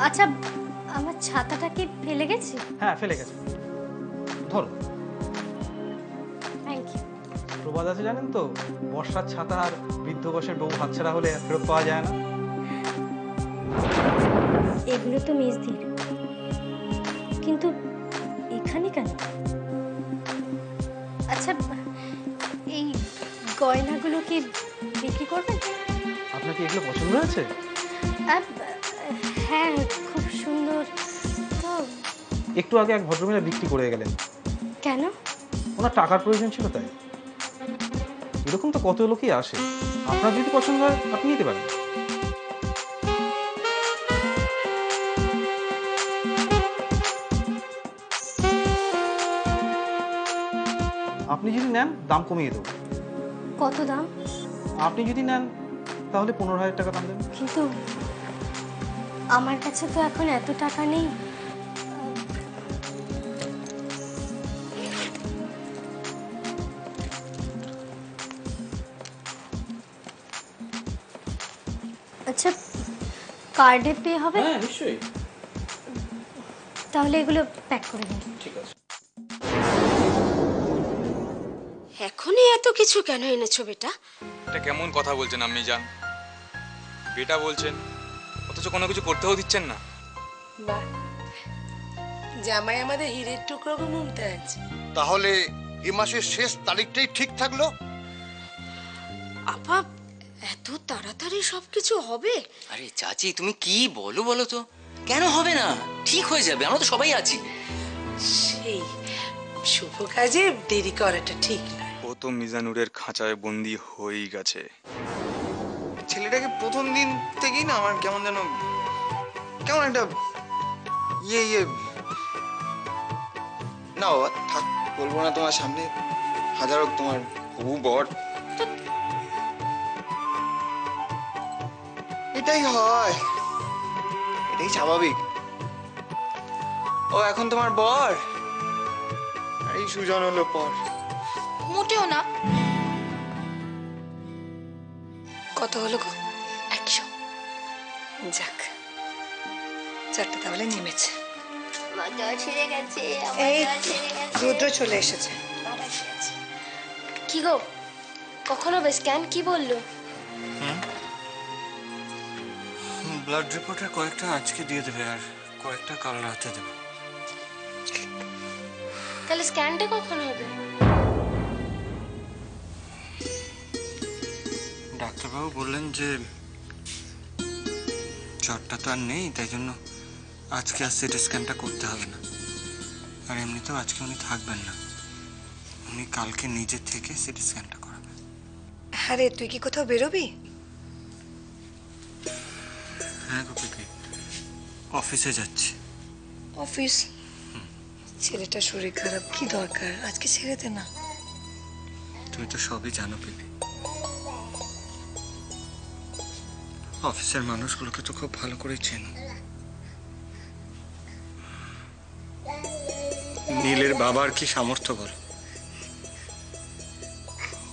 আচ্ছা, আমার ছাতাটা কি ফেলে গেছি? হ্যাঁ ফেলে গেছে, ধরো। Thank you. প্রবাদ আছে জানেন তো, বর্ষার ছাতা আর বৃদ্ধ বয়সের বউ হাতছাড়া হলে ফেরত পাওয়া যায় না। এগুলো তো মেজদির, কিন্তু এখানে কেন? আচ্ছা, এই গয়নাগুলো কি বিক্রি করবেন? আপনার কি এগুলো পছন্দ হয়েছে? হ্যাঁ, খুব সুন্দর। তো একটু আগে এক ভদ্রমহিলা বিক্রি করে গেলেন। কেন? ওনার টাকার প্রয়োজন ছিল তাই। এরকম তো কত লোকই আসে, আপনার যদি পছন্দ হয় আপনি নিতে পারেন। আপনি যদি নেন দাম কমিয়ে দেবো। কত দাম? আপনি যদি নেন তাহলে 15,000 টাকা দাম দেবেন। কিন্তু আমার কাছে তো এখন এত টাকা নেই। আচ্ছা, কার্ডে পে হবে? হ্যাঁ নিশ্চয়ই। তাহলে এগুলো প্যাক করে দিন। ঠিক আছে। এখনই এত কিছু কেন এনেছো বেটা? এটা কেমন কথা বলছেন আপনি জান? বেটা বলছেন অথচ কোনো কিছু করতেও দিচ্ছেন না। বাহ, জামাই আমাদের হীরের টুকরো গো মুমতাজ। তাহলে এ মাসের শেষ তারিখটাই ঠিক থাকলো। আপা, এত তাড়াতাড়ি সবকিছু হবে? আরে চাচি তুমি কি বলো বলো তো, কেন হবে না? ঠিক হয়ে যাবে, আমরা তো সবাই আছি। সেই শুভ কাজে দেরি করাটা ঠিক নয়। ও তো মিজানুরের খাঁচায় বন্দি হয়েই গেছে। ছেলেটাকে প্রথম দিন থেকেই না আমার কেমন যেন কেমন একটা ইয়ে না বাবা, থাক, বলবো না তোমার সামনে, হাজার হোক তোমার হবু বর। এটাই হয়, এটাই স্বাভাবিক। ও এখন তোমার বর, আর এই সুজন হলো পর। মোটেও না। কত হলো গো? 100। যাক, চারটা তাহলে নেমেছে। এই রুদ্র চলে এসেছে। কি গো, কখন হবে স্ক্যান? কি বললো? ব্লাড রিপোর্টের কয়েকটা আজকে দিয়ে দেবে আর কয়েকটা কাল রাতে দেবে। তাহলে স্ক্যানটা কখন হবে? ডাক্তারবাবু বললেন যে জ্বরটা তো আর নেই, তাই জন্য আজকে আর সিটি স্ক্যানটা করতে হবে না। আর এমনিতেও আজকে উনি থাকবেন না, উনি কালকে নিজে থেকে সিটি স্ক্যানটা করাবেন। আরে তুই কি কোথাও বেরোবি? হ্যাঁ গোপিকে, অফিসে যাচ্ছি। অফিস? ছেলেটার শরীর খারাপ, কি দরকার আজকে ছেড়ে দে না। তুমি তো সবই জানো পিপি, অফিসের মানুষগুলোকে তো খুব ভালো করে চেনো। নীলের বাবার কি সামর্থ্য বল,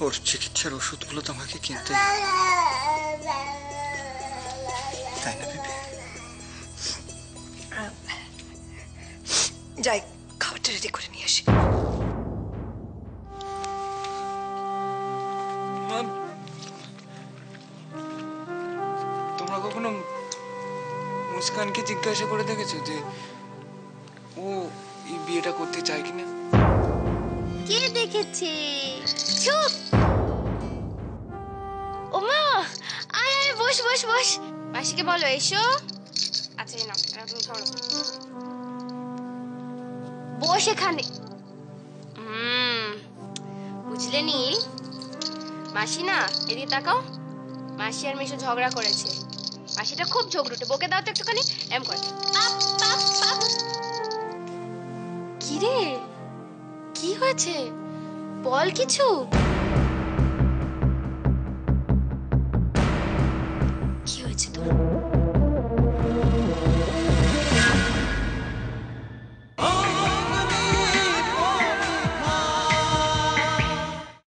ওর চিকিৎসার ওষুধগুলো তো আমাকে কিনতে হবে, তাই না পিপি? যাই, খাবারটা রেডি করে নিয়ে আসি। তোমরা কখনো মুস্কানকে জিজ্ঞাসা করে দেখেছো যে ও এই বিয়েটা করতে চায় কিনা? কে দেখেছে? চুপ! ওমা, আয় আয়, বস বস বস। মাসিকে বলো এসো। আচ্ছা এই নাও, এটা তুমি ধরো। বস এখানে। বুঝলে নীল, মাসি না, এদিকে তাকাও। মাসি আর মিশু ঝগড়া করেছে। মাসিটা খুব ঝগড়ুটে, বকে দাও তো একটুখানি। এম করে কি রে, কি হয়েছে বল কিছু।